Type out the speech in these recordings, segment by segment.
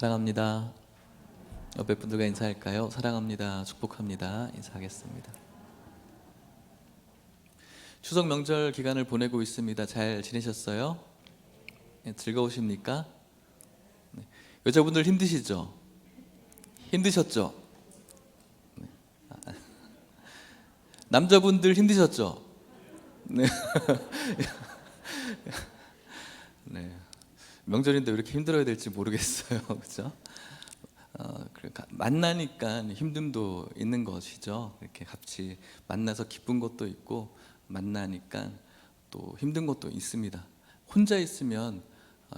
사랑합니다. 옆에 분들과 인사할까요? 사랑합니다. 축복합니다. 인사하겠습니다. 추석 명절 기간을 보내고 있습니다. 잘 지내셨어요? 네, 즐거우십니까? 네. 여자분들 힘드시죠? 힘드셨죠? 네. 남자분들 힘드셨죠? 네. 네. 명절인데 왜 이렇게 힘들어야 될지 모르겠어요. 그렇죠? 만나니까 힘듦도 있는 것이죠. 이렇게 같이 만나서 기쁜 것도 있고 만나니까 또 힘든 것도 있습니다. 혼자 있으면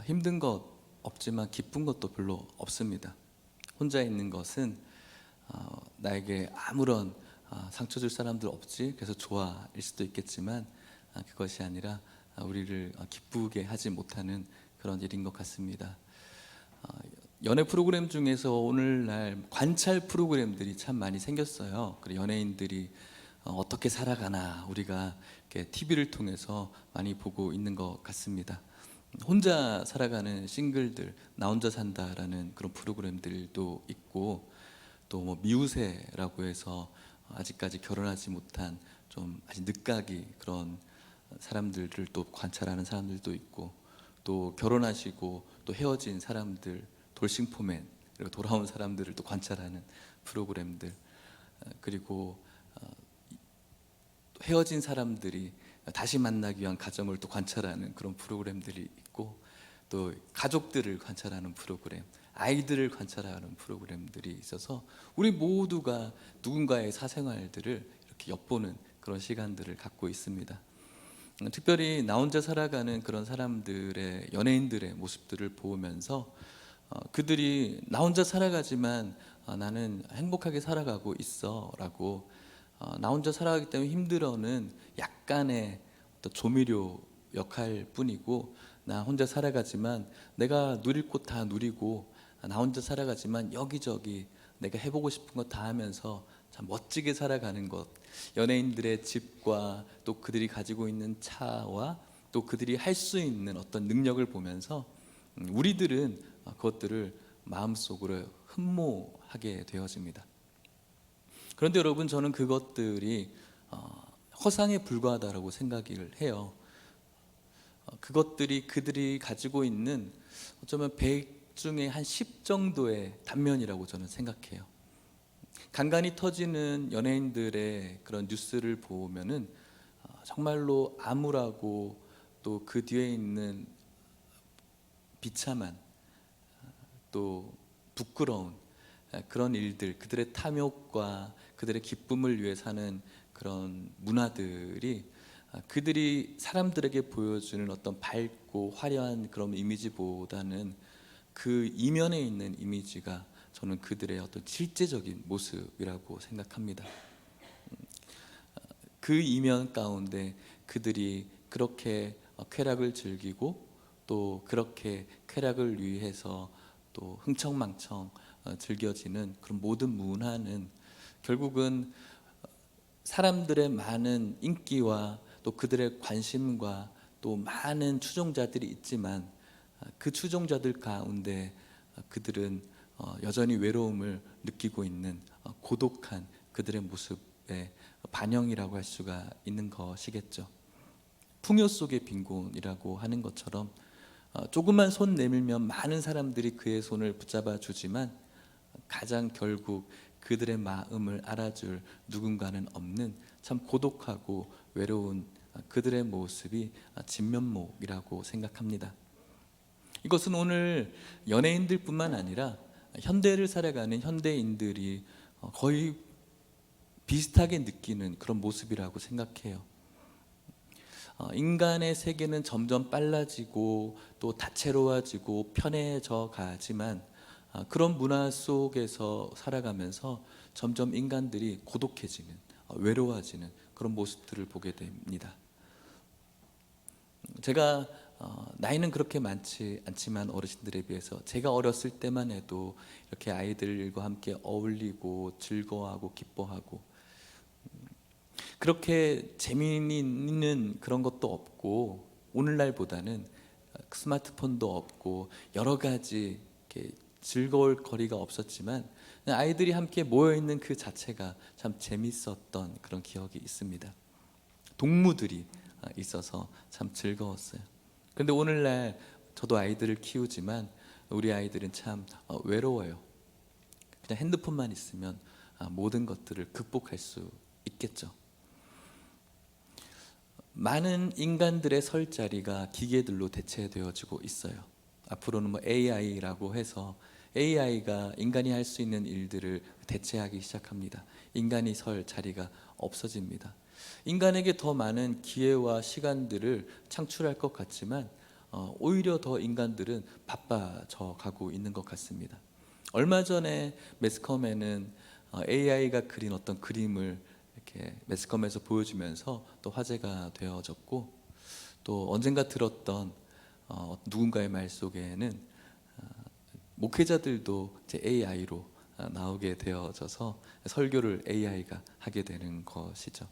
힘든 것 없지만 기쁜 것도 별로 없습니다. 혼자 있는 것은 나에게 아무런 상처 줄 사람들 없지, 그래서 좋아일 수도 있겠지만 그것이 아니라 우리를 기쁘게 하지 못하는 그런 일인 것 같습니다. 연애 프로그램 중에서 오늘날 관찰 프로그램들이 참 많이 생겼어요. 그리고 연예인들이 어떻게 살아가나 우리가 이렇게 TV를 통해서 많이 보고 있는 것 같습니다. 혼자 살아가는 싱글들, 나 혼자 산다라는 그런 프로그램들도 있고, 또 뭐 미우새라고 해서 아직까지 결혼하지 못한 좀 아직 늦가기 그런 사람들을 또 관찰하는 사람들도 있고, 또 결혼하시고 또 헤어진 사람들, 돌싱포맨, 그리고 돌아온 사람들을 또 관찰하는 프로그램들, 그리고 헤어진 사람들이 다시 만나기 위한 가정을 또 관찰하는 그런 프로그램들이 있고, 또 가족들을 관찰하는 프로그램, 아이들을 관찰하는 프로그램들이 있어서 우리 모두가 누군가의 사생활들을 이렇게 엿보는 그런 시간들을 갖고 있습니다. 특별히 나 혼자 살아가는 그런 사람들의, 연예인들의 모습들을 보면서 그들이 나 혼자 살아가지만 나는 행복하게 살아가고 있어 라고, 나 혼자 살아가기 때문에 힘들어는 약간의 어떤 조미료 역할 뿐이고, 나 혼자 살아가지만 내가 누릴 곳 다 누리고, 나 혼자 살아가지만 여기저기 내가 해보고 싶은 거 다 하면서 참 멋지게 살아가는 것, 연예인들의 집과 또 그들이 가지고 있는 차와 또 그들이 할 수 있는 어떤 능력을 보면서 우리들은 그것들을 마음속으로 흠모하게 되어집니다. 그런데 여러분, 저는 그것들이 허상에 불과하다고 생각을 해요. 그것들이 그들이 가지고 있는 어쩌면 100 중에 한 10 정도의 단면이라고 저는 생각해요. 간간히 터지는 연예인들의 그런 뉴스를 보면은 정말로 암울하고 또 그 뒤에 있는 비참한, 또 부끄러운 그런 일들, 그들의 탐욕과 그들의 기쁨을 위해 사는 그런 문화들이 그들이 사람들에게 보여주는 어떤 밝고 화려한 그런 이미지보다는 그 이면에 있는 이미지가 저는 그들의 어떤 실제적인 모습이라고 생각합니다. 그 이면 가운데 그들이 그렇게 쾌락을 즐기고 또 그렇게 쾌락을 위해서 또 흥청망청 즐겨지는 그런 모든 문화는 결국은 사람들의 많은 인기와 또 그들의 관심과 또 많은 추종자들이 있지만 그 추종자들 가운데 그들은 여전히 외로움을 느끼고 있는 고독한 그들의 모습의 반영이라고 할 수가 있는 것이겠죠. 풍요 속의 빈곤이라고 하는 것처럼 조금만 손 내밀면 많은 사람들이 그의 손을 붙잡아 주지만 가장 결국 그들의 마음을 알아줄 누군가는 없는 참 고독하고 외로운 그들의 모습이 진면목이라고 생각합니다. 이것은 오늘 연예인들뿐만 아니라 현대를 살아가는 현대인들이 거의 비슷하게 느끼는 그런 모습이라고 생각해요. 인간의 세계는 점점 빨라지고 또 다채로워지고 편해져 가지만 그런 문화 속에서 살아가면서 점점 인간들이 고독해지는, 외로워지는 그런 모습들을 보게 됩니다. 제가 나이는 그렇게 많지 않지만 어르신들에 비해서 제가 어렸을 때만 해도 이렇게 아이들과 함께 어울리고 즐거워하고 기뻐하고 그렇게 재미있는 그런 것도 없고, 오늘날보다는 스마트폰도 없고 여러 가지 이렇게 즐거울 거리가 없었지만 아이들이 함께 모여 있는 그 자체가 참 재밌었던 그런 기억이 있습니다. 동무들이 있어서 참 즐거웠어요. 그런데 오늘날 저도 아이들을 키우지만 우리 아이들은 참 외로워요. 그냥 핸드폰만 있으면 모든 것들을 극복할 수 있겠죠. 많은 인간들의 설 자리가 기계들로 대체되어지고 있어요. 앞으로는 뭐 AI라고 해서 AI가 인간이 할 수 있는 일들을 대체하기 시작합니다. 인간이 설 자리가 없어집니다. 인간에게 더 많은 기회와 시간들을 창출할 것 같지만 오히려 더 인간들은 바빠져 가고 있는 것 같습니다. 얼마 전에 매스컴에는 AI가 그린 어떤 그림을 이렇게 매스컴에서 보여주면서 또 화제가 되어졌고, 또 언젠가 들었던 누군가의 말 속에는 목회자들도 이제 AI로 나오게 되어져서 설교를 AI가 하게 되는 것이죠.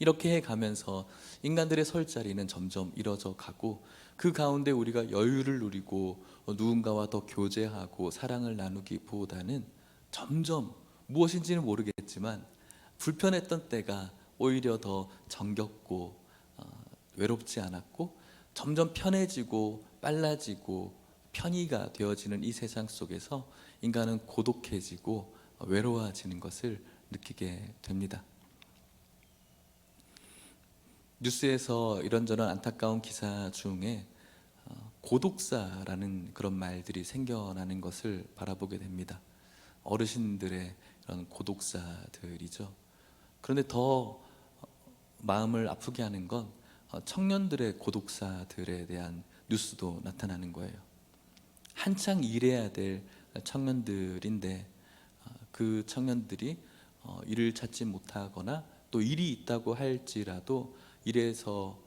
이렇게 해가면서 인간들의 설 자리는 점점 이뤄져 가고, 그 가운데 우리가 여유를 누리고 누군가와 더 교제하고 사랑을 나누기보다는 점점 무엇인지는 모르겠지만 불편했던 때가 오히려 더 정겹고 외롭지 않았고, 점점 편해지고 빨라지고 편의가 되어지는 이 세상 속에서 인간은 고독해지고 외로워지는 것을 느끼게 됩니다. 뉴스에서 이런저런 안타까운 기사 중에 고독사라는 그런 말들이 생겨나는 것을 바라보게 됩니다. 어르신들의 그런 고독사들이죠. 그런데 더 마음을 아프게 하는 건 청년들의 고독사들에 대한 뉴스도 나타나는 거예요. 한창 일해야 될 청년들인데 그 청년들이 일을 찾지 못하거나 또 일이 있다고 할지라도 일에서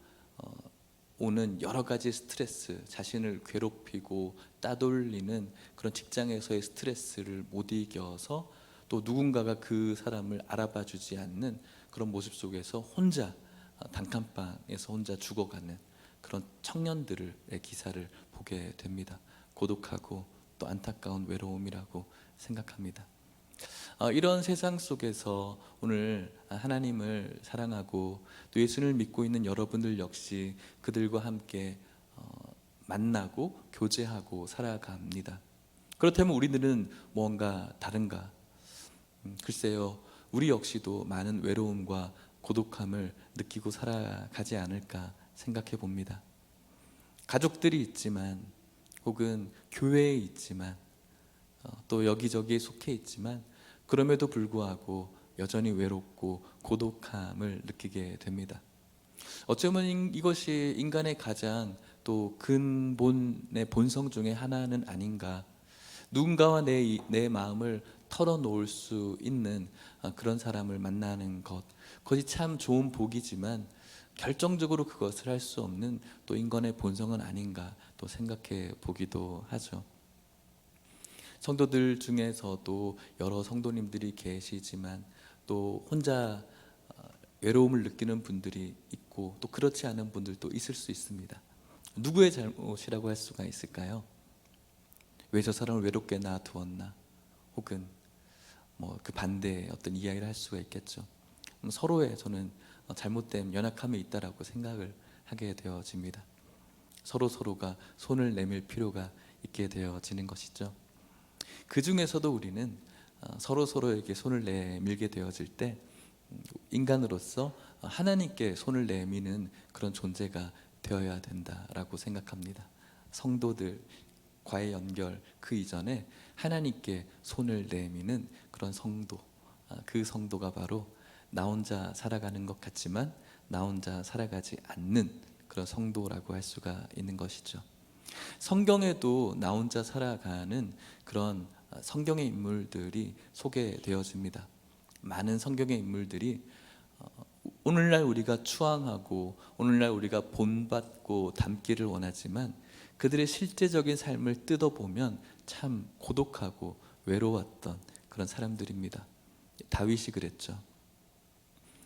오는 여러 가지 스트레스, 자신을 괴롭히고 따돌리는 그런 직장에서의 스트레스를 못 이겨서 또 누군가가 그 사람을 알아봐 주지 않는 그런 모습 속에서 혼자 단칸방에서 혼자 죽어가는 그런 청년들의 기사를 보게 됩니다. 고독하고 또 안타까운 외로움이라고 생각합니다. 이런 세상 속에서 오늘 하나님을 사랑하고 또 예수를 믿고 있는 여러분들 역시 그들과 함께 만나고 교제하고 살아갑니다. 그렇다면 우리들은 뭔가 다른가? 글쎄요, 우리 역시도 많은 외로움과 고독함을 느끼고 살아가지 않을까 생각해 봅니다. 가족들이 있지만, 혹은 교회에 있지만, 또 여기저기에 속해 있지만 그럼에도 불구하고 여전히 외롭고 고독함을 느끼게 됩니다. 어쩌면 이것이 인간의 가장 또 근본의 본성 중에 하나는 아닌가. 누군가와 내 마음을 털어놓을 수 있는 그런 사람을 만나는 것, 그것이 참 좋은 복이지만 결정적으로 그것을 할 수 없는 또 인간의 본성은 아닌가 또 생각해 보기도 하죠. 성도들 중에서도 여러 성도님들이 계시지만 또 혼자 외로움을 느끼는 분들이 있고 또 그렇지 않은 분들도 있을 수 있습니다. 누구의 잘못이라고 할 수가 있을까요? 왜 저 사람을 외롭게 놔두었나? 혹은 뭐 그 반대의 어떤 이야기를 할 수가 있겠죠. 서로의 저는 잘못된 연약함이 있다라고 생각을 하게 되어집니다. 서로가 손을 내밀 필요가 있게 되어지는 것이죠. 그 중에서도 우리는 서로에게 손을 내밀게 되어질 때 인간으로서 하나님께 손을 내미는 그런 존재가 되어야 된다라고 생각합니다. 성도들과의 연결 그 이전에 하나님께 손을 내미는 그런 성도, 그 성도가 바로 나 혼자 살아가는 것 같지만 나 혼자 살아가지 않는 그런 성도라고 할 수가 있는 것이죠. 성경에도 나 혼자 살아가는 그런 성경의 인물들이 소개되어집니다. 많은 성경의 인물들이 오늘날 우리가 추앙하고 오늘날 우리가 본받고 닮기를 원하지만 그들의 실제적인 삶을 뜯어보면 참 고독하고 외로웠던 그런 사람들입니다. 다윗이 그랬죠.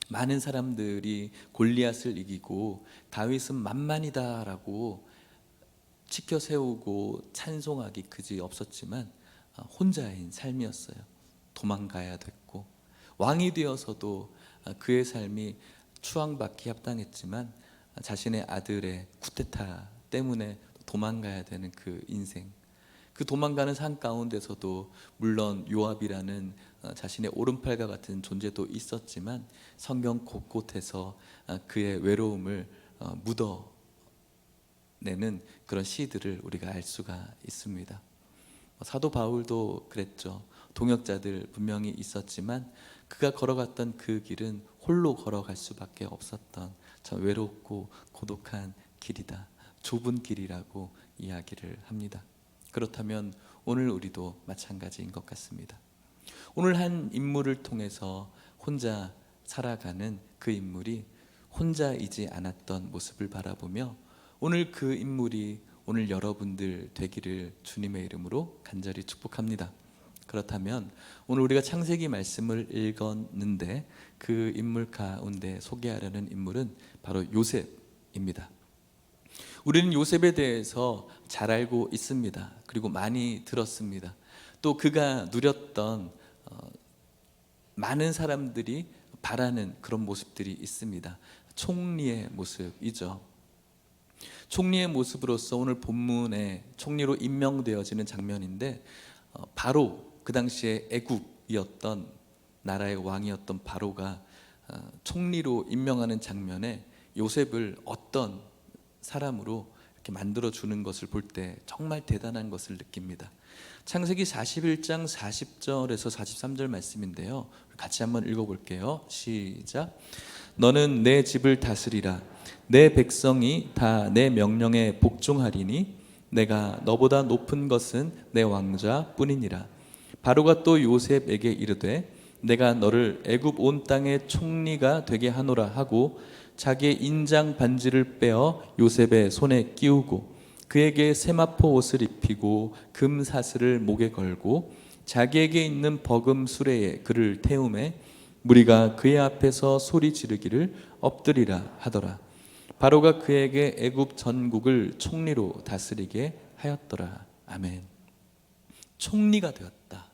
많은 사람들이 골리앗을 이기고 다윗은 만만이다라고 치켜 세우고 찬송하기 그지 없었지만 혼자인 삶이었어요. 도망가야 됐고, 왕이 되어서도 그의 삶이 추앙받기 합당했지만 자신의 아들의 쿠데타 때문에 도망가야 되는 그 인생, 그 도망가는 산 가운데서도 물론 요압이라는 자신의 오른팔과 같은 존재도 있었지만 성경 곳곳에서 그의 외로움을 묻어내는 그런 시들을 우리가 알 수가 있습니다. 사도 바울도 그랬죠. 동역자들 분명히 있었지만 그가 걸어갔던 그 길은 홀로 걸어갈 수밖에 없었던 참 외롭고 고독한 길이다, 좁은 길이라고 이야기를 합니다. 그렇다면 오늘 우리도 마찬가지인 것 같습니다. 오늘 한 인물을 통해서 혼자 살아가는 그 인물이 혼자이지 않았던 모습을 바라보며 오늘 그 인물이 오늘 여러분들 되기를 주님의 이름으로 간절히 축복합니다. 그렇다면 오늘 우리가 창세기 말씀을 읽었는데 그 인물 가운데 소개하려는 인물은 바로 요셉입니다. 우리는 요셉에 대해서 잘 알고 있습니다. 그리고 많이 들었습니다. 또 그가 누렸던 많은 사람들이 바라는 그런 모습들이 있습니다. 총리의 모습이죠. 총리의 모습으로서 오늘 본문에 총리로 임명되어지는 장면인데 바로 그 당시에 애굽이었던 나라의 왕이었던 바로가 총리로 임명하는 장면에 요셉을 어떤 사람으로 이렇게 만들어 주는 것을 볼 때 정말 대단한 것을 느낍니다. 창세기 41장 40절에서 43절 말씀인데요, 같이 한번 읽어볼게요. 시작. 너는 내 집을 다스리라. 내 백성이 다 내 명령에 복종하리니 내가 너보다 높은 것은 내 왕자뿐이니라. 바로가 또 요셉에게 이르되 내가 너를 애굽 온 땅의 총리가 되게 하노라 하고 자기의 인장 반지를 빼어 요셉의 손에 끼우고 그에게 세마포 옷을 입히고 금 사슬을 목에 걸고 자기에게 있는 버금 수레에 그를 태우매 무리가 그의 앞에서 소리 지르기를 엎드리라 하더라. 바로가 그에게 애굽 전국을 총리로 다스리게 하였더라. 아멘. 총리가 되었다.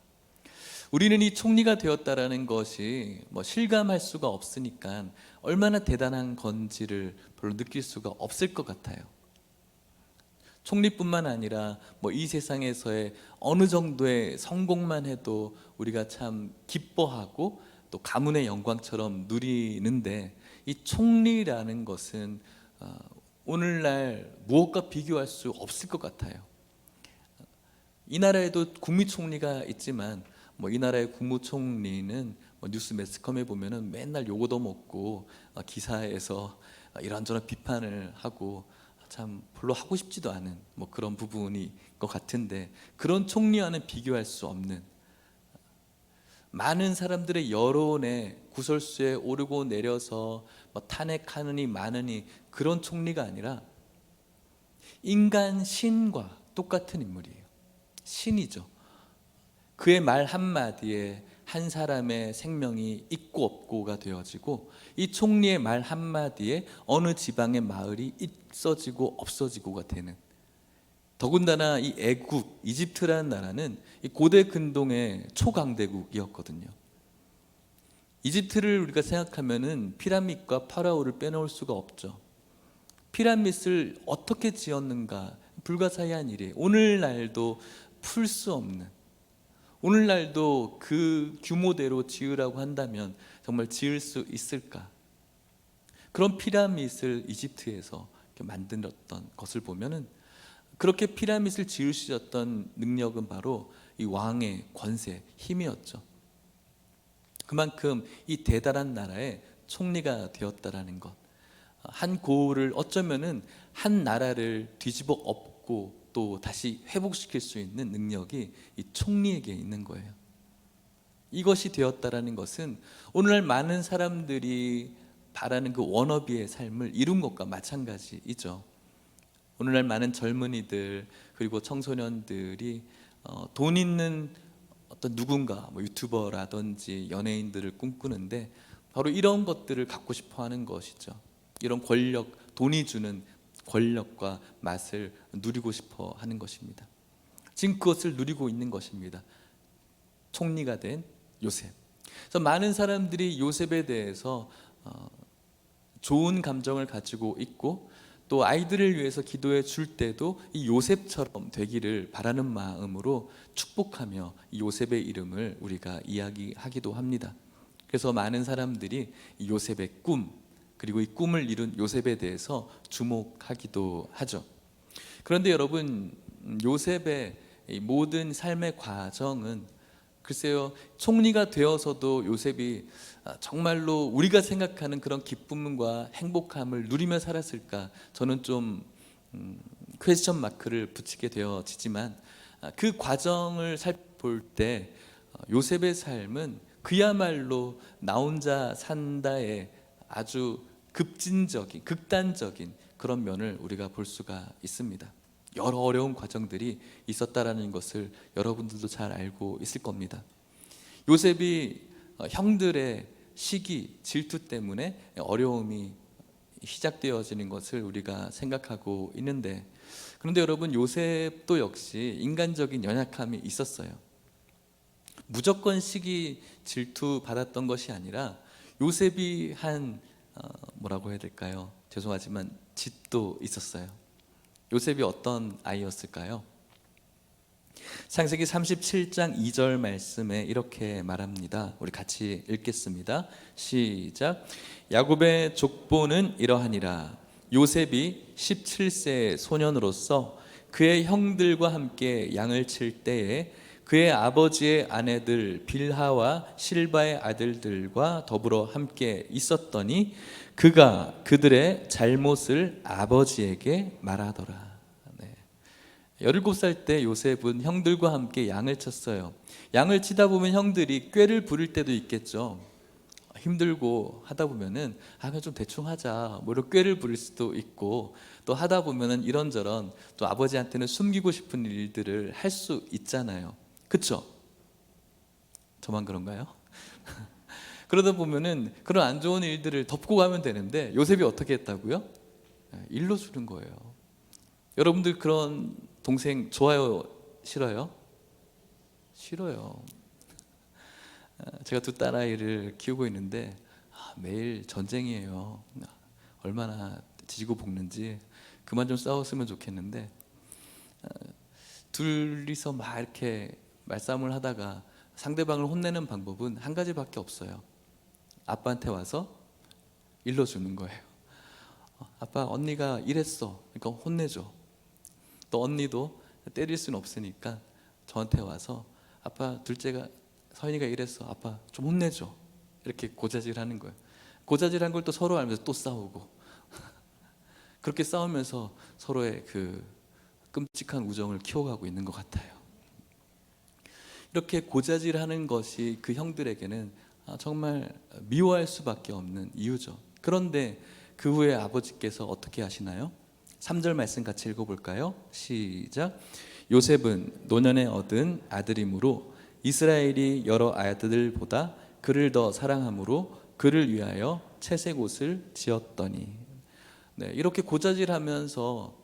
우리는 이 총리가 되었다라는 것이 실감할 수가 없으니까 얼마나 대단한 건지를 별로 느낄 수가 없을 것 같아요. 총리뿐만 아니라 이 세상에서의 어느 정도의 성공만 해도 우리가 참 기뻐하고 또 가문의 영광처럼 누리는데 이 총리라는 것은 오늘날 무엇과 비교할 수 없을 것 같아요. 이 나라에도 국무총리가 있지만 이 나라의 국무총리는 뉴스 매스컴에 보면은 맨날 욕도 먹고 기사에서 이런저런 비판을 하고 참 별로 하고 싶지도 않은 그런 부분이 것 같은데, 그런 총리와는 비교할 수 없는, 많은 사람들의 여론에 구설수에 오르고 내려서 탄핵하느니 마느니 그런 총리가 아니라 인간 신과 똑같은 인물이에요. 신이죠. 그의 말 한마디에 한 사람의 생명이 있고 없고가 되어지고 이 총리의 말 한마디에 어느 지방의 마을이 있어지고 없어지고가 되는, 더군다나 이 애굽, 이집트라는 나라는 이 고대 근동의 초강대국이었거든요. 이집트를 우리가 생각하면은 피라밋과 파라오를 빼놓을 수가 없죠. 피라밋을 어떻게 지었는가 불가사의한 일이에요. 오늘날도 풀 수 없는, 오늘날도 그 규모대로 지으라고 한다면 정말 지을 수 있을까? 그런 피라밋을 이집트에서 만들었던 것을 보면은 그렇게 피라밋을 지을 수 있었던 능력은 바로 이 왕의 권세, 힘이었죠. 그만큼 이 대단한 나라의 총리가 되었다라는 것, 한 고을을 어쩌면은 한 나라를 뒤집어 엎고 또 다시 회복시킬 수 있는 능력이 이 총리에게 있는 거예요. 이것이 되었다라는 것은 오늘날 많은 사람들이 바라는 그 워너비의 삶을 이룬 것과 마찬가지이죠. 오늘날 많은 젊은이들 그리고 청소년들이 돈 있는 어떤 누군가 유튜버라든지 연예인들을 꿈꾸는데 바로 이런 것들을 갖고 싶어 하는 것이죠. 이런 권력, 돈이 주는 권력과 맛을 누리고 싶어 하는 것입니다. 지금 그것을 누리고 있는 것입니다. 총리가 된 요셉. 그래서 많은 사람들이 요셉에 대해서 좋은 감정을 가지고 있고, 또 아이들을 위해서 기도해 줄 때도 이 요셉처럼 되기를 바라는 마음으로 축복하며 이 요셉의 이름을 우리가 이야기하기도 합니다. 그래서 많은 사람들이 이 요셉의 꿈, 그리고 이 꿈을 이룬 요셉에 대해서 주목하기도 하죠. 그런데 여러분, 요셉의 이 모든 삶의 과정은, 글쎄요, 총리가 되어서도 요셉이 정말로 우리가 생각하는 그런 기쁨과 행복함을 누리며 살았을까? 저는 좀 퀘스천 마크를 붙이게 되어지지만, 그 과정을 살펴볼 때 요셉의 삶은 그야말로 나 혼자 산다의 아주 급진적인, 극단적인 그런 면을 우리가 볼 수가 있습니다. 여러 어려운 과정들이 있었다라는 것을 여러분들도 잘 알고 있을 겁니다. 요셉이 형들의 시기, 질투 때문에 어려움이 시작되어지는 것을 우리가 생각하고 있는데, 그런데 여러분, 요셉도 역시 인간적인 연약함이 있었어요. 무조건 시기, 질투 받았던 것이 아니라 요셉이 한 뭐라고 해야 될까요? 죄송하지만 짓도 있었어요. 요셉이 어떤 아이였을까요? 창세기 37장 2절 말씀에 이렇게 말합니다. 우리 같이 읽겠습니다. 시작. 야곱의 족보는 이러하니라. 요셉이 17세의 소년으로서 그의 형들과 함께 양을 칠 때에 그의 아버지의 아내들 빌하와 실바의 아들들과 더불어 함께 있었더니 그가 그들의 잘못을 아버지에게 말하더라. 17살 때 요셉은 형들과 함께 양을 쳤어요. 양을 치다 보면 형들이 꾀를 부릴 때도 있겠죠. 힘들고 하다 보면은 그냥 좀 대충 하자, 뭐 이런 꾀를 부릴 수도 있고, 또 하다 보면은 이런저런 또 아버지한테는 숨기고 싶은 일들을 할 수 있잖아요. 그쵸? 저만 그런가요? 그러다 보면은 그런 안 좋은 일들을 덮고 가면 되는데, 요셉이 어떻게 했다고요? 일러주는 거예요. 여러분들 그런 동생 좋아요? 싫어요? 싫어요. 제가 두 딸아이를 키우고 있는데 매일 전쟁이에요. 얼마나 지지고 볶는지. 그만 좀 싸웠으면 좋겠는데, 둘이서 막 이렇게 말싸움을 하다가 상대방을 혼내는 방법은 한 가지밖에 없어요. 아빠한테 와서 일러주는 거예요. 아빠, 언니가 이랬어. 그러니까 혼내줘. 또 언니도 때릴 수는 없으니까 저한테 와서 아빠, 둘째가 서인이가 이랬어. 아빠 좀 혼내줘. 이렇게 고자질하는 거예요. 고자질한 걸 또 서로 알면서 또 싸우고 그렇게 싸우면서 서로의 그 끔찍한 우정을 키워가고 있는 것 같아요. 이렇게 고자질하는 것이 그 형들에게는 정말 미워할 수밖에 없는 이유죠. 그런데 그 후에 아버지께서 어떻게 하시나요? 3절 말씀 같이 읽어볼까요? 시작. 요셉은 노년에 얻은 아들이므로 이스라엘이 여러 아들들보다 그를 더 사랑함으로 그를 위하여 채색 옷을 지었더니. 이렇게 고자질하면서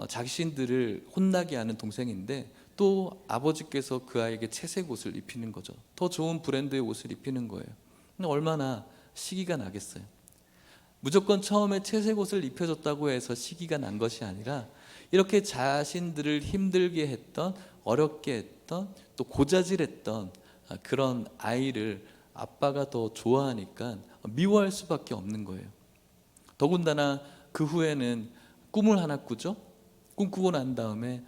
자신들을 혼나게 하는 동생인데, 또 아버지께서 그 아이에게 채색 옷을 입히는 거죠. 더 좋은 브랜드의 옷을 입히는 거예요. 근데 얼마나 시기가 나겠어요. 무조건 처음에 채색 옷을 입혀줬다고 해서 시기가 난 것이 아니라, 이렇게 자신들을 힘들게 했던, 어렵게 했던, 또 고자질했던 그런 아이를 아빠가 더 좋아하니까 미워할 수밖에 없는 거예요. 더군다나 그 후에는 꿈을 하나 꾸죠. 꿈꾸고 난 다음에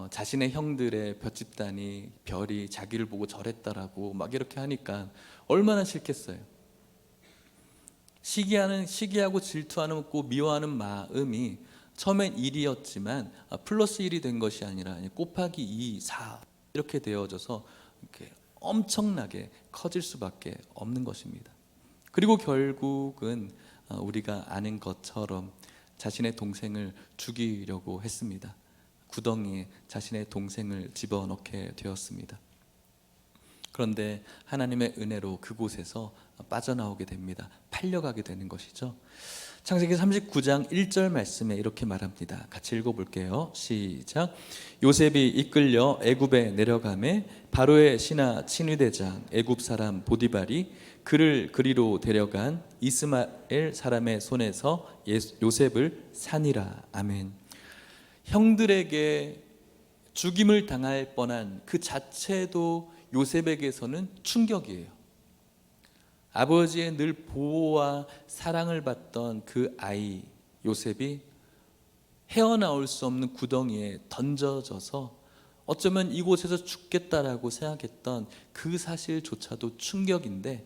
자신의 형들의 볏집단이, 별이 자기를 보고 절했다라고 막 이렇게 하니까 얼마나 싫겠어요. 시기하고 질투하는 고 미워하는 마음이 처음엔 1이었지만 플러스 1이 된 것이 아니라 곱하기 2, 4 이렇게 되어져서 이렇게 엄청나게 커질 수밖에 없는 것입니다. 그리고 결국은 우리가 아는 것처럼 자신의 동생을 죽이려고 했습니다. 구덩이에 자신의 동생을 집어넣게 되었습니다. 그런데 하나님의 은혜로 그곳에서 빠져나오게 됩니다. 팔려가게 되는 것이죠. 창세기 39장 1절 말씀에 이렇게 말합니다. 같이 읽어볼게요. 시작. 요셉이 이끌려 애굽에 내려가매 바로의 신하 친위대장 애굽 사람 보디발이 그를 그리로 데려간 이스마엘 사람의 손에서 요셉을 산이라. 아멘. 형들에게 죽임을 당할 뻔한 그 자체도 요셉에게서는 충격이에요. 아버지의 늘 보호와 사랑을 받던 그 아이 요셉이 헤어나올 수 없는 구덩이에 던져져서 어쩌면 이곳에서 죽겠다라고 생각했던 그 사실조차도 충격인데,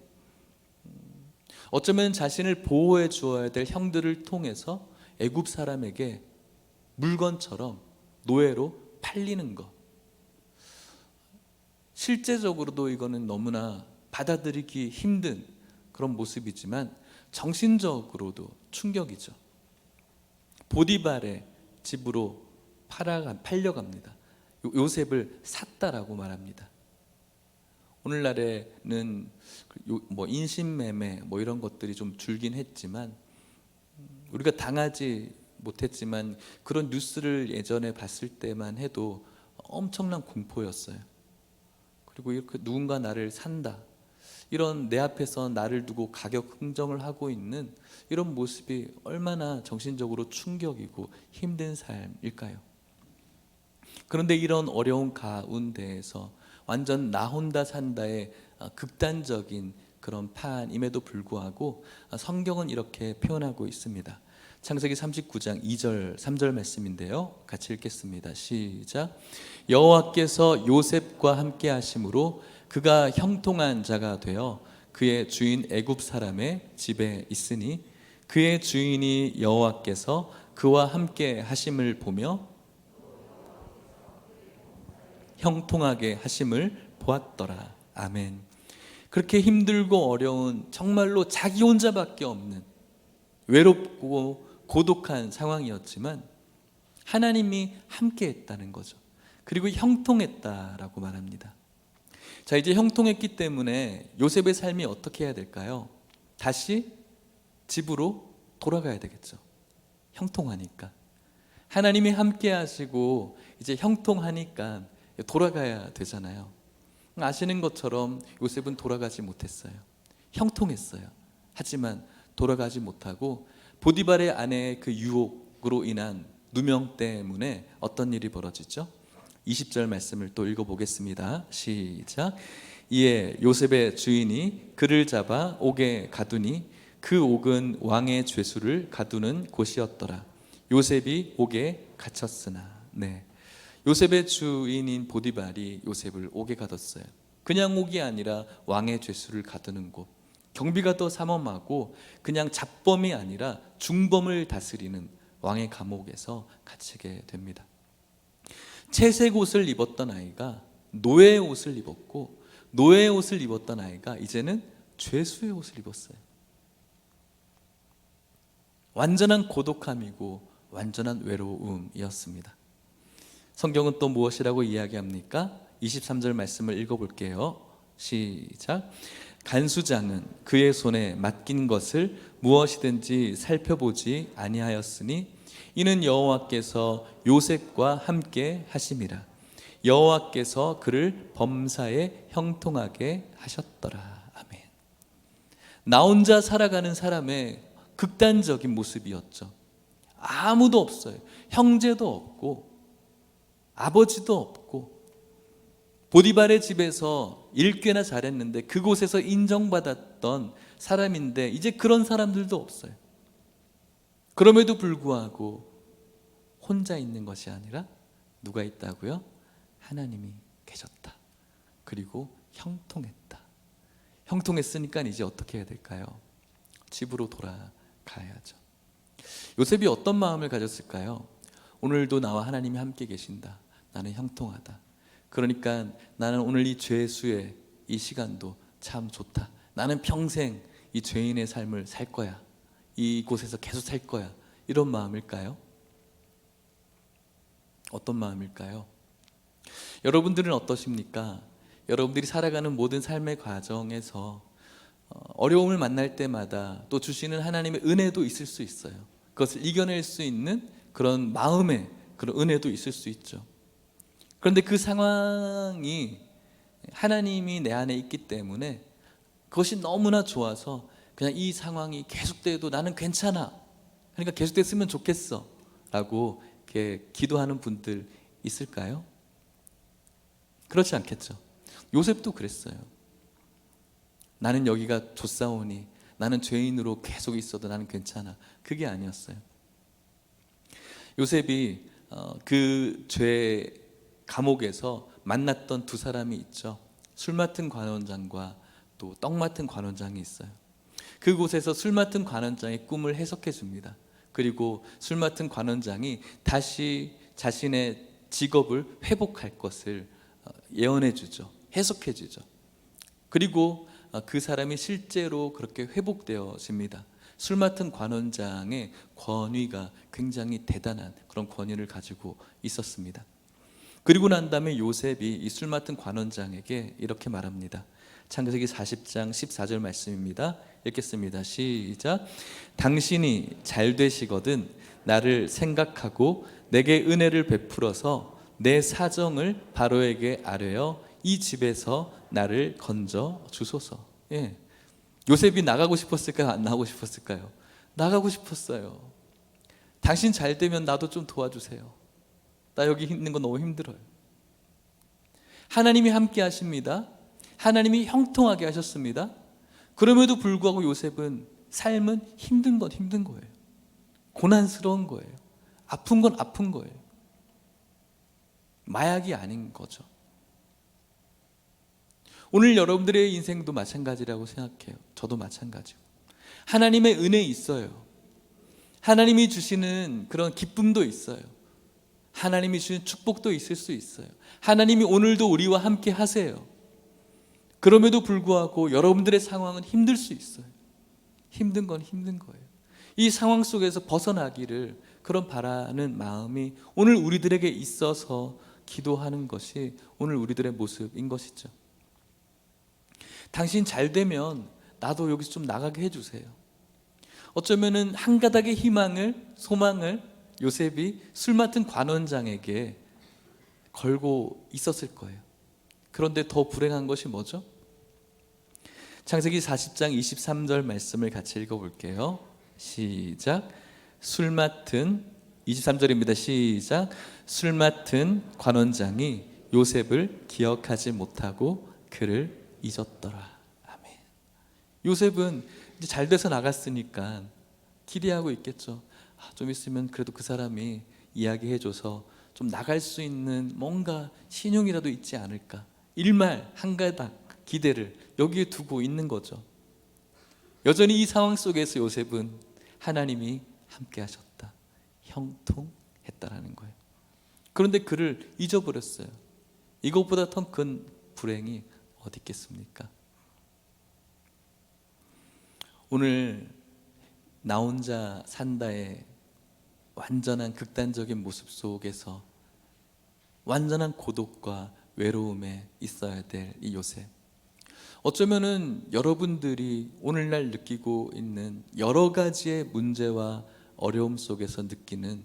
어쩌면 자신을 보호해 주어야 될 형들을 통해서 애굽 사람에게 물건처럼 노예로 팔리는 것, 실제적으로도 이거는 너무나 받아들이기 힘든 그런 모습이지만 정신적으로도 충격이죠. 보디발의 집으로 팔려갑니다. 요셉을 샀다라고 말합니다. 오늘날에는 인신매매 이런 것들이 좀 줄긴 했지만, 우리가 당하지 못했지만 그런 뉴스를 예전에 봤을 때만 해도 엄청난 공포였어요. 그리고 이렇게 누군가 나를 산다, 이런 내 앞에서 나를 두고 가격 흥정을 하고 있는 이런 모습이 얼마나 정신적으로 충격이고 힘든 삶일까요? 그런데 이런 어려운 가운데에서 완전 나 혼자 산다의 극단적인 그런 판임에도 불구하고 성경은 이렇게 표현하고 있습니다. 창세기 39장 2절 3절 말씀인데요, 같이 읽겠습니다. 시작. 여호와께서 요셉과 함께 하심으로 그가 형통한 자가 되어 그의 주인 애굽 사람의 집에 있으니 그의 주인이 여호와께서 그와 함께 하심을 보며 형통하게 하심을 보았더라. 아멘. 그렇게 힘들고 어려운, 정말로 자기 혼자밖에 없는 외롭고 고독한 상황이었지만 하나님이 함께 했다는 거죠. 그리고 형통했다라고 말합니다. 자, 이제 형통했기 때문에 요셉의 삶이 어떻게 해야 될까요? 다시 집으로 돌아가야 되겠죠. 형통하니까. 하나님이 함께 하시고 이제 형통하니까 돌아가야 되잖아요. 아시는 것처럼 요셉은 돌아가지 못했어요. 형통했어요. 하지만 돌아가지 못하고 보디발의 아내의 그 유혹으로 인한 누명 때문에 어떤 일이 벌어지죠? 20절 말씀을 또 읽어보겠습니다. 시작. 이에 요셉의 주인이 그를 잡아 옥에 가두니 그 옥은 왕의 죄수를 가두는 곳이었더라. 요셉이 옥에 갇혔으나. 네, 요셉의 주인인 보디발이 요셉을 옥에 가뒀어요. 그냥 옥이 아니라 왕의 죄수를 가두는 곳, 경비가 더 삼엄하고 그냥 잡범이 아니라 중범을 다스리는 왕의 감옥에서 갇히게 됩니다. 채색 옷을 입었던 아이가 노예의 옷을 입었고, 노예의 옷을 입었던 아이가 이제는 죄수의 옷을 입었어요. 완전한 고독함이고 완전한 외로움이었습니다. 성경은 또 무엇이라고 이야기합니까? 23절 말씀을 읽어볼게요. 시작. 간수장은 그의 손에 맡긴 것을 무엇이든지 살펴보지 아니하였으니 이는 여호와께서 요셉과 함께 하심이라. 여호와께서 그를 범사에 형통하게 하셨더라. 아멘. 나 혼자 살아가는 사람의 극단적인 모습이었죠. 아무도 없어요. 형제도 없고 아버지도 없고, 보디발의 집에서 일 꽤나 잘했는데 그곳에서 인정받았던 사람인데 이제 그런 사람들도 없어요. 그럼에도 불구하고 혼자 있는 것이 아니라 누가 있다고요? 하나님이 계셨다. 그리고 형통했다. 형통했으니까 이제 어떻게 해야 될까요? 집으로 돌아가야죠. 요셉이 어떤 마음을 가졌을까요? 오늘도 나와 하나님이 함께 계신다. 나는 형통하다. 그러니까 나는 오늘 이 죄수의 이 시간도 참 좋다. 나는 평생 이 죄인의 삶을 살 거야. 이곳에서 계속 살 거야. 이런 마음일까요? 어떤 마음일까요? 여러분들은 어떠십니까? 여러분들이 살아가는 모든 삶의 과정에서 어려움을 만날 때마다 또 주시는 하나님의 은혜도 있을 수 있어요. 그것을 이겨낼 수 있는 그런 마음의 그런 은혜도 있을 수 있죠. 그런데 그 상황이 하나님이 내 안에 있기 때문에 그것이 너무나 좋아서 그냥 이 상황이 계속돼도 나는 괜찮아, 그러니까 계속됐으면 좋겠어 라고 이렇게 기도하는 분들 있을까요? 그렇지 않겠죠. 요셉도 그랬어요. 나는 여기가 좋사오니, 나는 죄인으로 계속 있어도 나는 괜찮아. 그게 아니었어요. 요셉이 그 죄 감옥에서 만났던 두 사람이 있죠. 술 맡은 관원장과 또 떡 맡은 관원장이 있어요. 그곳에서 술 맡은 관원장의 꿈을 해석해 줍니다. 그리고 술 맡은 관원장이 다시 자신의 직업을 회복할 것을 예언해 주죠. 해석해 주죠. 그리고 그 사람이 실제로 그렇게 회복되어집니다. 술 맡은 관원장의 권위가 굉장히 대단한 그런 권위를 가지고 있었습니다. 그리고 난 다음에 요셉이 이 술 맡은 관원장에게 이렇게 말합니다. 창세기 40장 14절 말씀입니다. 읽겠습니다. 시작. 당신이 잘 되시거든 나를 생각하고 내게 은혜를 베풀어서 내 사정을 바로에게 아뢰어 이 집에서 나를 건져 주소서. 예. 요셉이 나가고 싶었을까요? 안 나가고 싶었을까요? 나가고 싶었어요. 당신 잘 되면 나도 좀 도와주세요. 나 여기 있는 거 너무 힘들어요. 하나님이 함께 하십니다. 하나님이 형통하게 하셨습니다. 그럼에도 불구하고 요셉은 삶은 힘든 건 힘든 거예요. 고난스러운 거예요. 아픈 건 아픈 거예요. 마약이 아닌 거죠. 오늘 여러분들의 인생도 마찬가지라고 생각해요. 저도 마찬가지고. 하나님의 은혜 있어요. 하나님이 주시는 그런 기쁨도 있어요. 하나님이 주시는 축복도 있을 수 있어요. 하나님이 오늘도 우리와 함께 하세요. 그럼에도 불구하고 여러분들의 상황은 힘들 수 있어요. 힘든 건 힘든 거예요. 이 상황 속에서 벗어나기를 그런 바라는 마음이 오늘 우리들에게 있어서 기도하는 것이 오늘 우리들의 모습인 것이죠. 당신 잘 되면 나도 여기서 좀 나가게 해주세요. 어쩌면은 한 가닥의 희망을, 소망을 요셉이 술 맡은 관원장에게 걸고 있었을 거예요. 그런데 더 불행한 것이 뭐죠? 창세기 40장 23절 말씀을 같이 읽어볼게요. 시작. 술 맡은 23절입니다. 시작. 술 맡은 관원장이 요셉을 기억하지 못하고 그를 잊었더라. 아멘. 요셉은 이제 잘 돼서 나갔으니까 기대하고 있겠죠. 좀 있으면 그래도 그 사람이 이야기해줘서 좀 나갈 수 있는 뭔가 신용이라도 있지 않을까. 일말 한 가닥 기대를 여기에 두고 있는 거죠. 여전히 이 상황 속에서 요셉은 하나님이 함께 하셨다, 형통했다라는 거예요. 그런데 그를 잊어버렸어요. 이것보다 더 큰 불행이 어디 있겠습니까? 오늘 나 혼자 산다의 완전한 극단적인 모습 속에서 완전한 고독과 외로움에 있어야 될 이 요셉. 어쩌면은 여러분들이 오늘날 느끼고 있는 여러 가지의 문제와 어려움 속에서 느끼는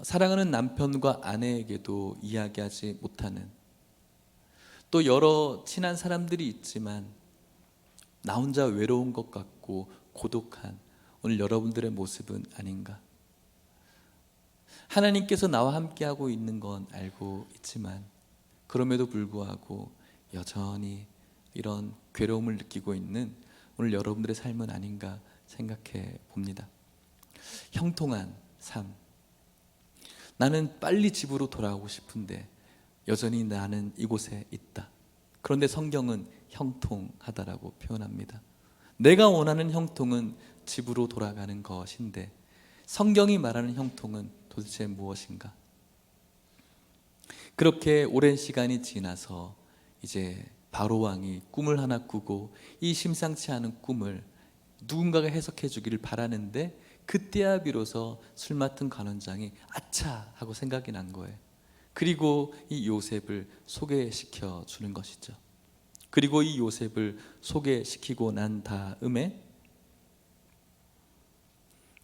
사랑하는 남편과 아내에게도 이야기하지 못하는, 또 여러 친한 사람들이 있지만 나 혼자 외로운 것 같고 고독한 오늘 여러분들의 모습은 아닌가. 하나님께서 나와 함께하고 있는 건 알고 있지만 그럼에도 불구하고 여전히 이런 괴로움을 느끼고 있는 오늘 여러분들의 삶은 아닌가 생각해 봅니다. 형통한 삶. 나는 빨리 집으로 돌아오고 싶은데 여전히 나는 이곳에 있다. 그런데 성경은 형통하다라고 표현합니다. 내가 원하는 형통은 집으로 돌아가는 것인데 성경이 말하는 형통은 도대체 무엇인가? 그렇게 오랜 시간이 지나서 이제 바로 왕이 꿈을 하나 꾸고 이 심상치 않은 꿈을 누군가가 해석해 주기를 바라는데 그때야 비로소 술 맡은 관원장이 아차 하고 생각이 난 거예요. 그리고 이 요셉을 소개시켜 주는 것이죠. 그리고 이 요셉을 소개시키고 난 다음에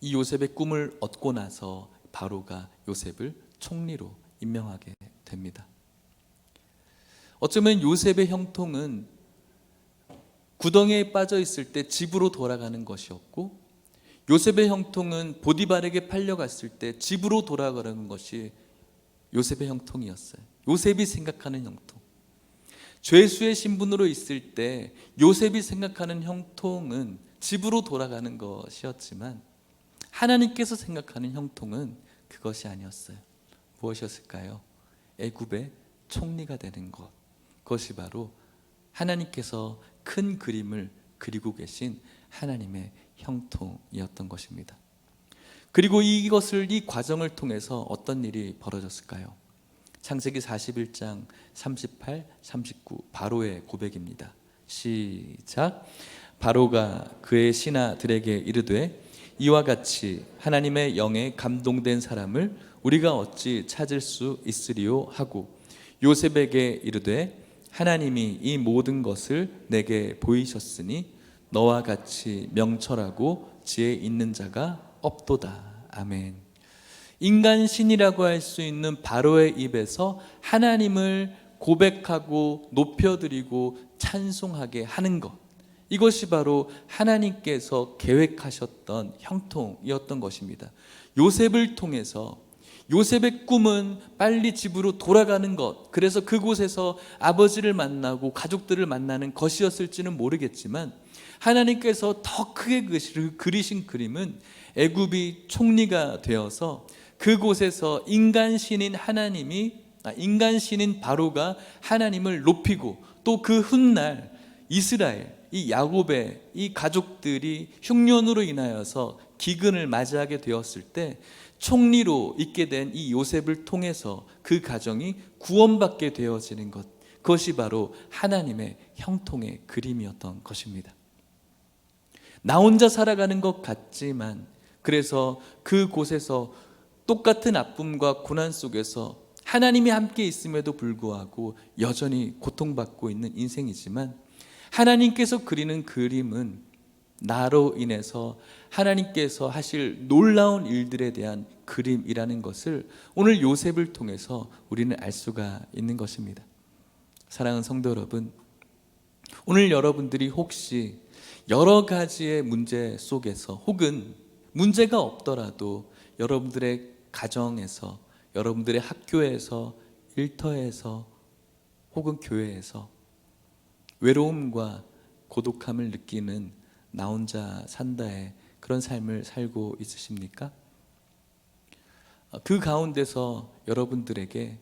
이 요셉의 꿈을 얻고 나서 바로가 요셉을 총리로 임명하게 됩니다. 어쩌면 요셉의 형통은 구덩이에 빠져 있을 때 집으로 돌아가는 것이었고, 요셉의 형통은 보디발에게 팔려갔을 때 집으로 돌아가는 것이 요셉의 형통이었어요. 요셉이 생각하는 형통. 죄수의 신분으로 있을 때 요셉이 생각하는 형통은 집으로 돌아가는 것이었지만, 하나님께서 생각하는 형통은 그것이 아니었어요. 무엇이었을까요? 애굽의 총리가 되는 것. 그것이 바로 하나님께서 큰 그림을 그리고 계신 하나님의 형통이었던 것입니다. 그리고 이 과정을 통해서 어떤 일이 벌어졌을까요? 창세기 41장 38, 39 바로의 고백입니다. 시작. 바로가 그의 신하들에게 이르되 이와 같이 하나님의 영에 감동된 사람을 우리가 어찌 찾을 수 있으리요 하고 요셉에게 이르되 하나님이 이 모든 것을 내게 보이셨으니 너와 같이 명철하고 지혜 있는 자가 없도다. 아멘. 인간 신이라고 할 수 있는 바로의 입에서 하나님을 고백하고 높여드리고 찬송하게 하는 것, 이것이 바로 하나님께서 계획하셨던 형통이었던 것입니다. 요셉을 통해서 요셉의 꿈은 빨리 집으로 돌아가는 것, 그래서 그곳에서 아버지를 만나고 가족들을 만나는 것이었을지는 모르겠지만, 하나님께서 더 크게 그리신 그림은 애굽이 총리가 되어서 그곳에서 인간 신인 바로가 하나님을 높이고, 또 그 훗날 이스라엘, 이 야곱의 이 가족들이 흉년으로 인하여서 기근을 맞이하게 되었을 때 총리로 있게 된 이 요셉을 통해서 그 가정이 구원받게 되어지는 것, 그것이 바로 하나님의 형통의 그림이었던 것입니다. 나 혼자 살아가는 것 같지만, 그래서 그곳에서 똑같은 아픔과 고난 속에서 하나님이 함께 있음에도 불구하고 여전히 고통받고 있는 인생이지만, 하나님께서 그리는 그림은 나로 인해서 하나님께서 하실 놀라운 일들에 대한 그림이라는 것을 오늘 요셉을 통해서 우리는 알 수가 있는 것입니다. 사랑하는 성도 여러분, 오늘 여러분들이 혹시 여러 가지의 문제 속에서, 혹은 문제가 없더라도 여러분들의 가정에서, 여러분들의 학교에서, 일터에서, 혹은 교회에서 외로움과 고독함을 느끼는 나 혼자 산다의 그런 삶을 살고 있으십니까? 그 가운데서 여러분들에게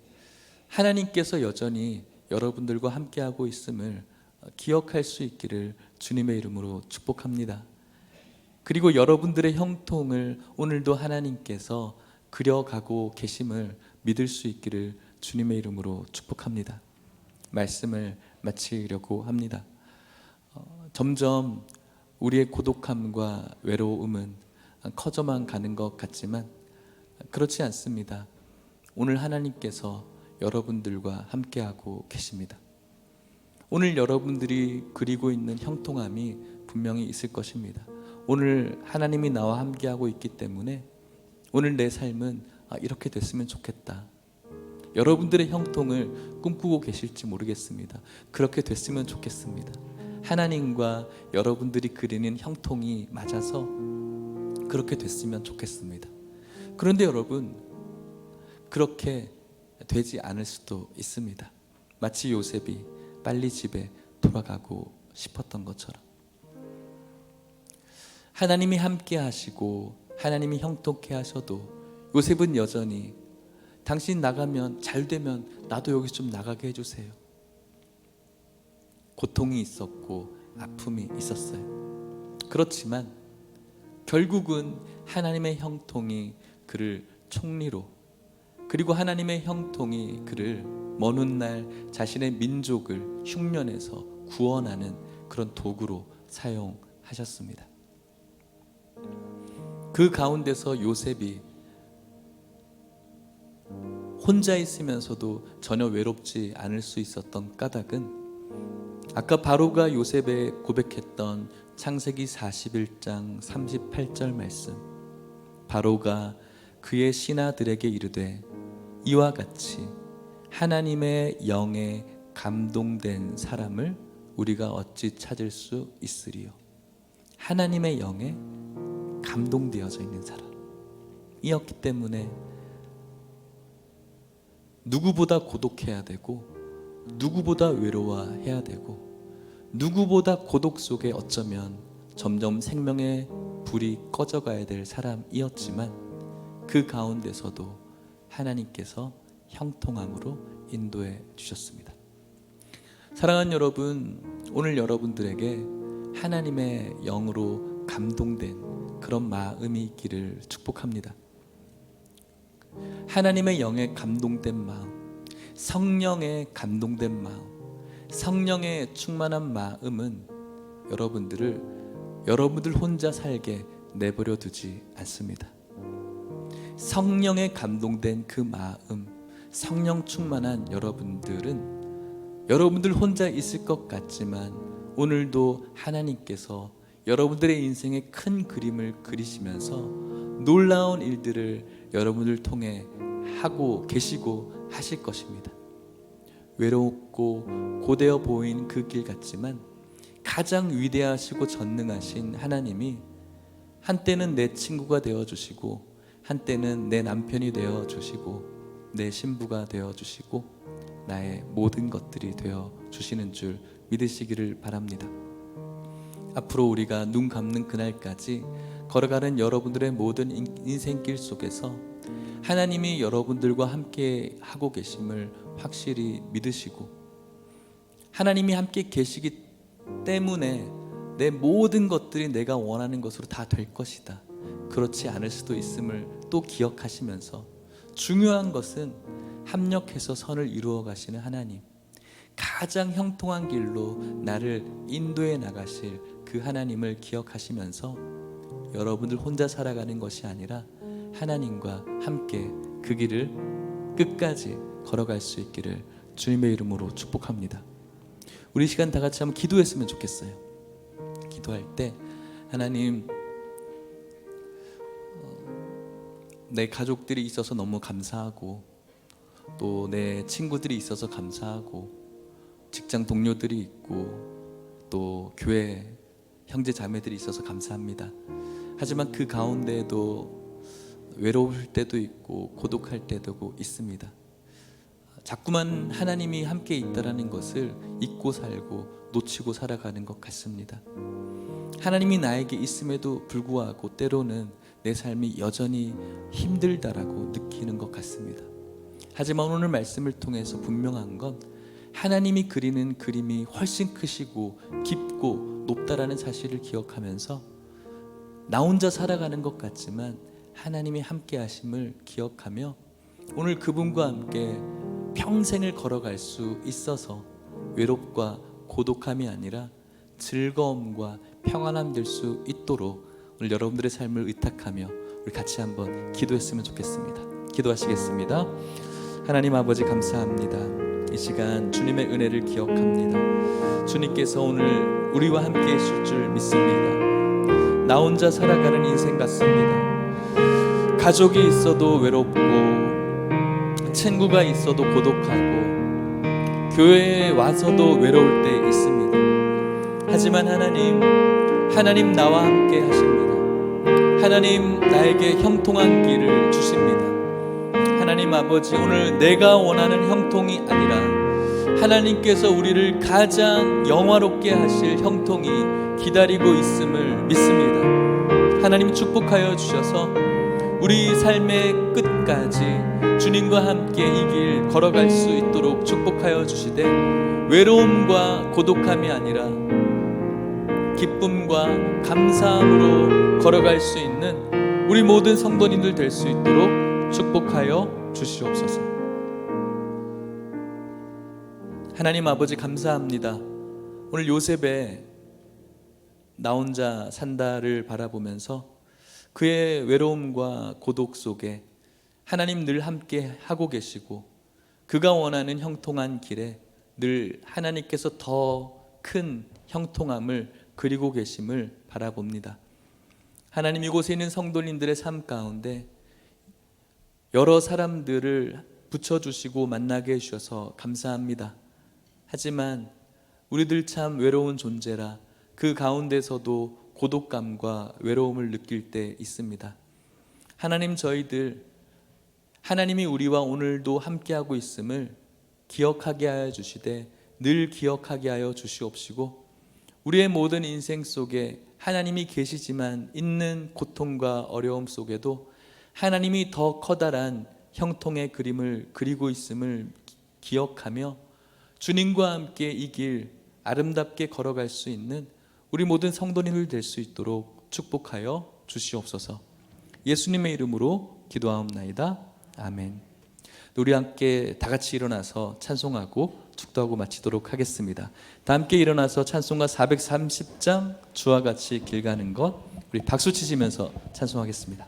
하나님께서 여전히 여러분들과 함께하고 있음을 기억할 수 있기를 주님의 이름으로 축복합니다. 그리고 여러분들의 형통을 오늘도 하나님께서 그려가고 계심을 믿을 수 있기를 주님의 이름으로 축복합니다. 말씀을 마치려고 합니다. 점점 우리의 고독함과 외로움은 커져만 가는 것 같지만 그렇지 않습니다. 오늘 하나님께서 여러분들과 함께하고 계십니다. 오늘 여러분들이 그리고 있는 형통함이 분명히 있을 것입니다. 오늘 하나님이 나와 함께하고 있기 때문에 오늘 내 삶은 이렇게 됐으면 좋겠다. 여러분들의 형통을 꿈꾸고 계실지 모르겠습니다. 그렇게 됐으면 좋겠습니다. 하나님과 여러분들이 그리는 형통이 맞아서 그렇게 됐으면 좋겠습니다. 그런데 여러분, 그렇게 되지 않을 수도 있습니다. 마치 요셉이 빨리 집에 돌아가고 싶었던 것처럼 하나님이 함께 하시고 하나님이 형통케 하셔도 요셉은 여전히 당신 나가면 잘 되면 나도 여기서 좀 나가게 해주세요. 고통이 있었고 아픔이 있었어요. 그렇지만 결국은 하나님의 형통이 그를 총리로, 그리고 하나님의 형통이 그를 먼 훗날 자신의 민족을 흉년에서 구원하는 그런 도구로 사용하셨습니다. 그 가운데서 요셉이 혼자 있으면서도 전혀 외롭지 않을 수 있었던 까닭은 아까 바로가 요셉에 고백했던 창세기 41장 38절 말씀, 바로가 그의 신하들에게 이르되 이와 같이 하나님의 영에 감동된 사람을 우리가 어찌 찾을 수 있으리요. 하나님의 영에 감동되어져 있는 사람이었기 때문에 누구보다 고독해야 되고, 누구보다 외로워해야 되고, 누구보다 고독 속에 어쩌면 점점 생명의 불이 꺼져가야 될 사람이었지만, 그 가운데서도 하나님께서 형통함으로 인도해 주셨습니다. 사랑하는 여러분, 오늘 여러분들에게 하나님의 영으로 감동된 그런 마음이 있기를 축복합니다. 하나님의 영에 감동된 마음, 성령에 감동된 마음, 성령에 충만한 마음은 여러분들 혼자 살게 내버려 두지 않습니다. 성령에 감동된 그 마음, 성령 충만한 여러분들 혼자 있을 것 같지만 오늘도 하나님께서 여러분들의 인생의 큰 그림을 그리시면서 놀라운 일들을 여러분을 통해 하고 계시고 하실 것입니다. 외롭고 고되어 보이는 그 길 같지만 가장 위대하시고 전능하신 하나님이 한때는 내 친구가 되어주시고, 한때는 내 남편이 되어주시고, 내 신부가 되어주시고, 나의 모든 것들이 되어주시는 줄 믿으시기를 바랍니다. 앞으로 우리가 눈 감는 그날까지 걸어가는 여러분들의 모든 인생길 속에서 하나님이 여러분들과 함께 하고 계심을 확실히 믿으시고, 하나님이 함께 계시기 때문에 내 모든 것들이 내가 원하는 것으로 다 될 것이다, 그렇지 않을 수도 있음을 또 기억하시면서, 중요한 것은 합력해서 선을 이루어 가시는 하나님, 가장 형통한 길로 나를 인도해 나가실 그 하나님을 기억하시면서 여러분들 혼자 살아가는 것이 아니라 하나님과 함께 그 길을 끝까지 걸어갈 수 있기를 주님의 이름으로 축복합니다. 우리 시간 다 같이 한번 기도했으면 좋겠어요. 기도할 때 하나님, 내 가족들이 있어서 너무 감사하고, 또 내 친구들이 있어서 감사하고, 직장 동료들이 있고, 또 교회 형제 자매들이 있어서 감사합니다. 하지만 그 가운데에도 외로울 때도 있고 고독할 때도 있습니다. 자꾸만 하나님이 함께 있다라는 것을 잊고 살고 놓치고 살아가는 것 같습니다. 하나님이 나에게 있음에도 불구하고 때로는 내 삶이 여전히 힘들다라고 느끼는 것 같습니다. 하지만 오늘 말씀을 통해서 분명한 건 하나님이 그리는 그림이 훨씬 크시고 깊고 높다라는 사실을 기억하면서 나 혼자 살아가는 것 같지만 하나님이 함께 하심을 기억하며 오늘 그분과 함께 평생을 걸어갈 수 있어서 외롭과 고독함이 아니라 즐거움과 평안함 될 수 있도록 오늘 여러분들의 삶을 의탁하며 우리 같이 한번 기도했으면 좋겠습니다. 기도하시겠습니다. 하나님 아버지, 감사합니다. 이 시간 주님의 은혜를 기억합니다. 주님께서 오늘 우리와 함께 하실 줄 믿습니다. 나 혼자 살아가는 인생 같습니다. 가족이 있어도 외롭고, 친구가 있어도 고독하고, 교회에 와서도 외로울 때 있습니다. 하지만 하나님 나와 함께 하십니다. 하나님 나에게 형통한 길을 주십니다. 하나님 아버지, 오늘 내가 원하는 형통이 아니라 하나님께서 우리를 가장 영화롭게 하실 형통이 기다리고 있음을 믿습니다. 하나님 축복하여 주셔서 우리 삶의 끝까지 주님과 함께 이 길 걸어갈 수 있도록 축복하여 주시되, 외로움과 고독함이 아니라 기쁨과 감사함으로 걸어갈 수 있는 우리 모든 성도님들 될 수 있도록 축복하여 주시옵소서. 하나님 아버지, 감사합니다. 오늘 요셉의 나 혼자 산다를 바라보면서 그의 외로움과 고독 속에 하나님 늘 함께 하고 계시고, 그가 원하는 형통한 길에 늘 하나님께서 더 큰 형통함을 그리고 계심을 바라봅니다. 하나님, 이곳에 있는 성도님들의 삶 가운데 여러 사람들을 붙여주시고 만나게 해주셔서 감사합니다. 하지만 우리들 참 외로운 존재라 그 가운데서도 고독감과 외로움을 느낄 때 있습니다. 하나님, 저희들 하나님이 우리와 오늘도 함께하고 있음을 기억하게 하여 주시되 늘 기억하게 하여 주시옵시고, 우리의 모든 인생 속에 하나님이 계시지만 있는 고통과 어려움 속에도 하나님이 더 커다란 형통의 그림을 그리고 있음을 기억하며 주님과 함께 이 길 아름답게 걸어갈 수 있는 우리 모든 성도님들 될 수 있도록 축복하여 주시옵소서. 예수님의 이름으로 기도하옵나이다. 아멘. 우리 함께 다 같이 일어나서 찬송하고 축도하고 마치도록 하겠습니다. 다 함께 일어나서 찬송가 430장 주와 같이 길 가는 것, 우리 박수 치시면서 찬송하겠습니다.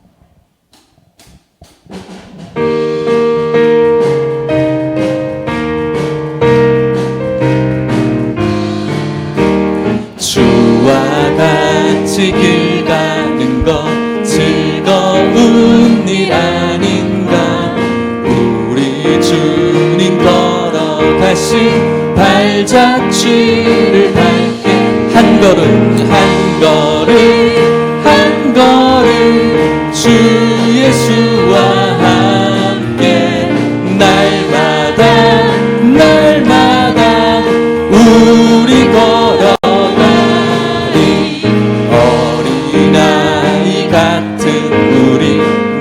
주와 같이 길 가는 것 즐거운 일 아닌가. 우리 주님 걸어가신 발자취를 밟게 한 걸음 한 걸음 한 걸음 주 예수와 함께 날마다 날마다 우리 걸어가리. 어린아이 같은 우리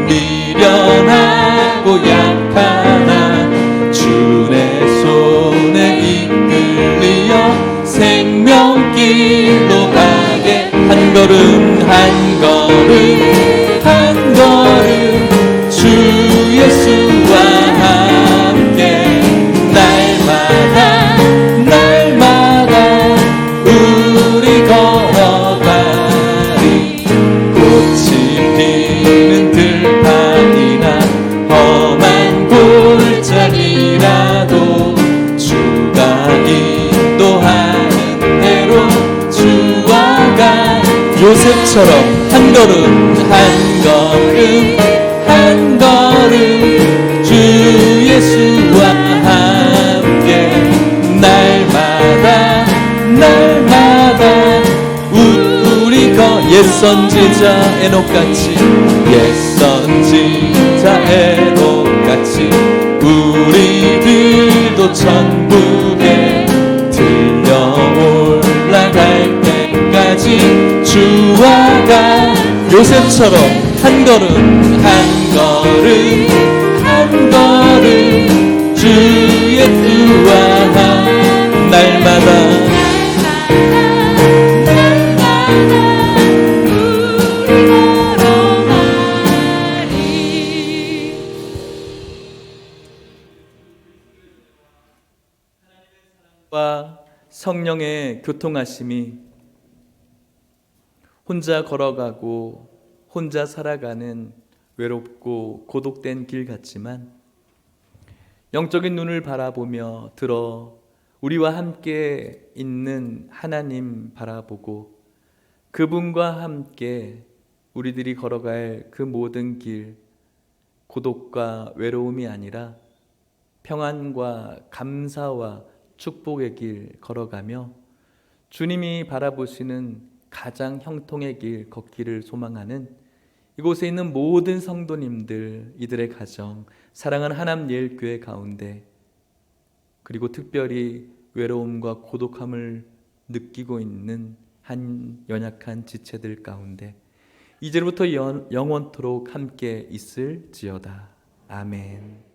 미련하고 약하나 주의 손에 이끌리어 생명길로 가게 한 걸음 한 걸음 한 걸음 주 예수와 함께 날마다 날마다 우리 걸어가리. 꽃이 피는 들판이나 험한 골짜기라도 주가 인도하는 대로 주와 가. 요셉처럼 한 걸음 한 걸음 한 걸음 주 예수와 함께 날마다 날마다 우리 옛 선지자 에녹같이 옛 선지자 에녹같이 우리들도 천국에 들려 올라갈 때까지 주와 가. 요셉처럼 한 걸음 한 걸음 한 걸음 주 예수와 날마다 성령의 교통하심이 혼자 걸어가고 혼자 살아가는 외롭고 고독된 길 같지만 영적인 눈을 바라보며 들어 우리와 함께 있는 하나님 바라보고 그분과 함께 우리들이 걸어갈 그 모든 길, 고독과 외로움이 아니라 평안과 감사와 축복의 길 걸어가며 주님이 바라보시는 가장 형통의 길 걷기를 소망하는 이곳에 있는 모든 성도님들, 이들의 가정, 사랑하는 하남 예일교회 가운데, 그리고 특별히 외로움과 고독함을 느끼고 있는 한 연약한 지체들 가운데 이제부터 영원토록 함께 있을지어다. 아멘.